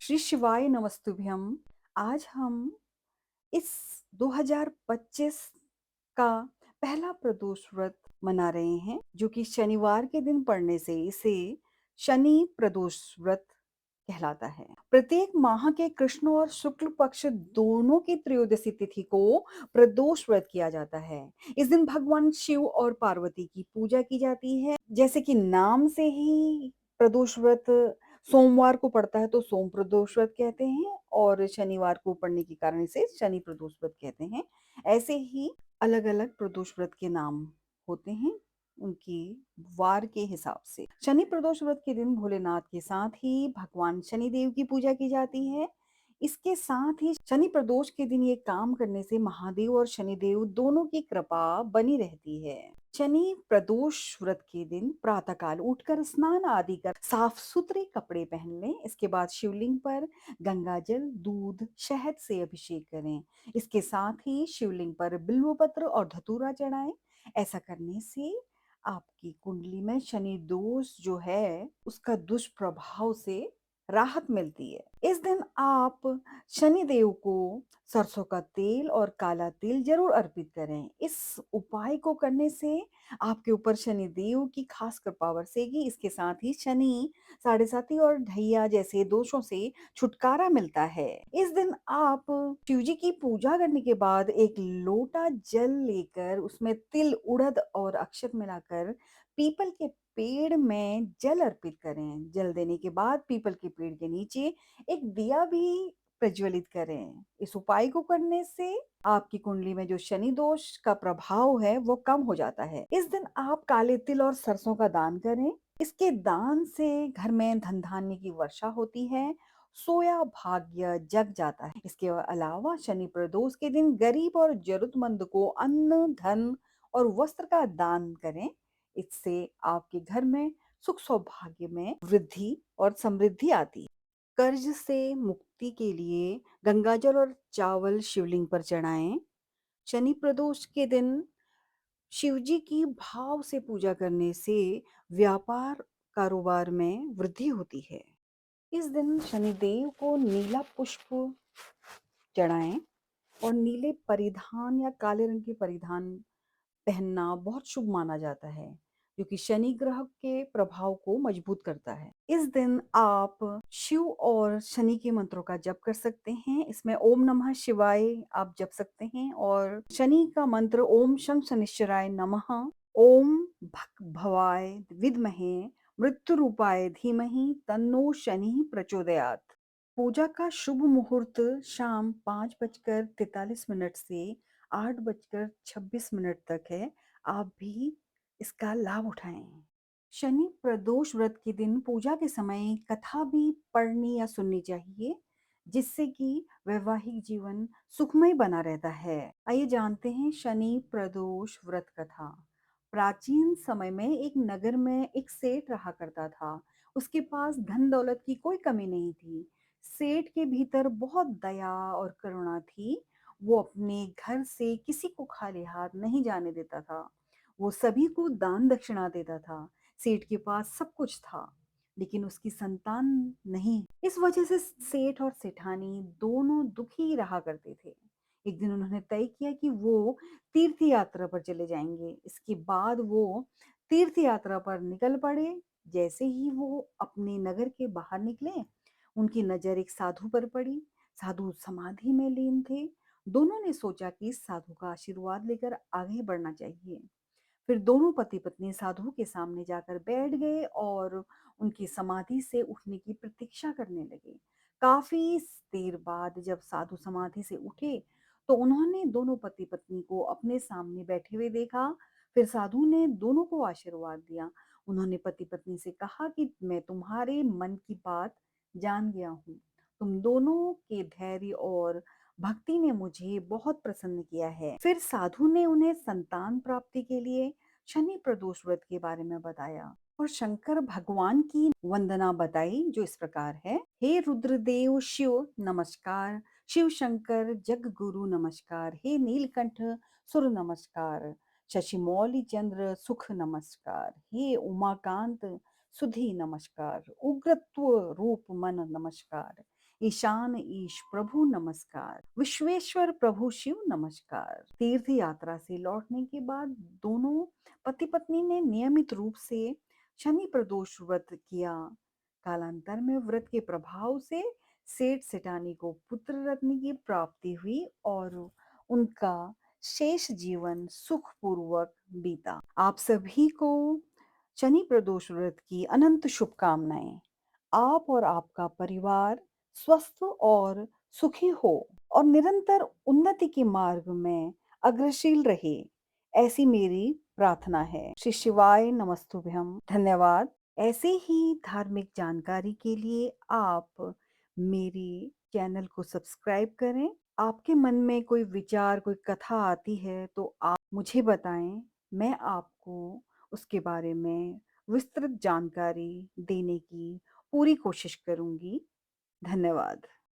श्री शिवाय नमस्तुभ्यम। आज हम इस 2025 का पहला प्रदोष व्रत मना रहे हैं, जो कि शनिवार के दिन पड़ने से इसे शनि प्रदोष व्रत कहलाता है। प्रत्येक माह के कृष्ण और शुक्ल पक्ष दोनों की त्रयोदशी तिथि को प्रदोष व्रत किया जाता है। इस दिन भगवान शिव और पार्वती की पूजा की जाती है। जैसे कि नाम से ही प्रदोष व्रत सोमवार को पड़ता है तो सोम प्रदोष व्रत कहते हैं, और शनिवार को पड़ने के कारण इसे शनि प्रदोष व्रत कहते हैं। ऐसे ही अलग अलग प्रदोष व्रत के नाम होते हैं उनकी वार के हिसाब से। शनि प्रदोष व्रत के दिन भोलेनाथ के साथ ही भगवान शनिदेव की पूजा की जाती है। इसके साथ ही शनि प्रदोष के दिन ये काम करने से महादेव और शनिदेव दोनों की कृपा बनी रहती है। शनि प्रदोष व्रत के दिन प्रातःकाल उठकर स्नान आदि कर साफ सुथरे कपड़े पहन लें। इसके बाद शिवलिंग पर गंगा जल, दूध, शहद से अभिषेक करें। इसके साथ ही शिवलिंग पर बिल्व पत्र और धतूरा चढ़ाएं। ऐसा करने से आपकी कुंडली में शनि दोष जो है उसका दुष्प्रभाव से राहत मिलती है। इस दिन आप शनि देव को सरसों का तेल और काला तिल जरूर अर्पित करें। इस उपाय को करने से आपके ऊपर शनि देव की खास कृपा बरसेगी। इसके साथ ही शनि साढ़े साती और ढैया जैसे दोषों से छुटकारा मिलता है। इस दिन आप शिव जी की पूजा करने के बाद एक लोटा जल लेकर उसमें तिल, उड़द और अक्षत मिलाकर पीपल के पेड़ में जल अर्पित करें। जल देने के बाद पीपल के पेड़ के नीचे एक दिया भी प्रज्वलित करें। इस उपाय को करने से आपकी कुंडली में जो शनि दोष का प्रभाव है वो कम हो जाता है। इस दिन आप काले तिल और सरसों का दान करें। इसके दान से घर में धन धान्य की वर्षा होती है, सोया भाग्य जग जाता है। इसके अलावा शनि प्रदोष के दिन गरीब और जरूरतमंद को अन्न, धन और वस्त्र का दान करें। इससे आपके घर में सुख सौभाग्य में वृद्धि और समृद्धि आती है। कर्ज से मुक्ति के लिए गंगाजल और चावल शिवलिंग पर चढ़ाएं। शनि प्रदोष के दिन शिवजी की भाव से पूजा करने से व्यापार कारोबार में वृद्धि होती है। इस दिन शनिदेव को नीला पुष्प चढ़ाएं और नीले परिधान या काले रंग के परिधान पहनना बहुत शुभ माना जाता है, जो कि शनि ग्रह के प्रभाव को मजबूत करता है। इस दिन आप शिव और शनि के मंत्रों का जप कर सकते हैं। इसमें ओम नमः शिवाय आप जप सकते हैं, और शनि का मंत्र ओम शं शनिश्चराय नमः, ओम भक भवाय विद्महे मृत्यु रूपाय धीमहि तन्नो शनि प्रचोदयात्। पूजा का शुभ मुहूर्त शाम 5:43 से 8:26 तक है। आप भी इसका लाभ उठाएं। शनि प्रदोष व्रत के दिन पूजा के समय कथा भी पढ़नी या सुननी चाहिए, जिससे कि वैवाहिक जीवन सुखमय बना रहता है। आइए जानते हैं शनि प्रदोष व्रत कथा। प्राचीन समय में एक नगर में एक सेठ रहा करता था। उसके पास धन दौलत की कोई कमी नहीं थी। सेठ के भीतर बहुत दया और करुणा थी। वो अपने घर से किसी को खाली हाथ नहीं जाने देता था। वो सभी को दान दक्षिणा देता था। सेठ के पास सब कुछ था, लेकिन उसकी संतान नहीं। इस वजह से सेठ और सेठानी दोनों दुखी रहा करते थे। एक दिन उन्होंने तय किया कि वो तीर्थ यात्रा पर चले जाएंगे। इसके बाद वो तीर्थ यात्रा पर निकल पड़े। जैसे ही वो अपने नगर के बाहर निकले, उनकी नजर एक साधु पर पड़ी। साधु समाधि में लीन थे। दोनों ने सोचा कि इस साधु का आशीर्वाद लेकर आगे बढ़ना चाहिए। फिर दोनों पति पत्नी साधु के सामने जाकर बैठ गए और उनकी समाधि से उठने की प्रतीक्षा करने लगे। काफी देर बाद जब साधु समाधि से उठे, तो उन्होंने दोनों पति पत्नी को अपने सामने बैठे हुए देखा। फिर साधु ने दोनों को आशीर्वाद दिया। उन्होंने पति पत्नी से कहा कि मैं तुम्हारे मन की बात जान गया हूँ। तुम दोनों के धैर्य और भक्ति ने मुझे बहुत प्रसन्न किया है। फिर साधु ने उन्हें संतान प्राप्ति के लिए शनि प्रदोष व्रत के बारे में बताया और शंकर भगवान की वंदना बताई, जो इस प्रकार है। हे रुद्रदेव शिव नमस्कार, शिव शंकर जग गुरु नमस्कार, हे नीलकंठ सुर नमस्कार, शशिमौली चंद्र सुख नमस्कार, हे उमाकांत सुधी नमस्कार, उग्रत्व रूप मन नमस्कार, ईशान ईश प्रभु नमस्कार, विश्वेश्वर प्रभु शिव नमस्कार। तीर्थ यात्रा से लौटने के बाद दोनों पति पत्नी ने नियमित रूप से शनि प्रदोष व्रत किया। कालांतर में व्रत के प्रभाव से सेठ सेठानी को पुत्र रत्न की प्राप्ति हुई और उनका शेष जीवन सुखपूर्वक बीता। आप सभी को शनि प्रदोष व्रत की अनंत शुभकामनाएं। आप और आपका परिवार स्वस्थ और सुखी हो और निरंतर उन्नति के मार्ग में अग्रसर रहे, ऐसी मेरी प्रार्थना है। श्री शिवाय नमस्तुभ्यम। धन्यवाद। ऐसे ही धार्मिक जानकारी के लिए आप मेरे चैनल को सब्सक्राइब करें। आपके मन में कोई विचार, कोई कथा आती है तो आप मुझे बताएं। मैं आपको उसके बारे में विस्तृत जानकारी देने की पूरी कोशिश करूंगी। धन्यवाद।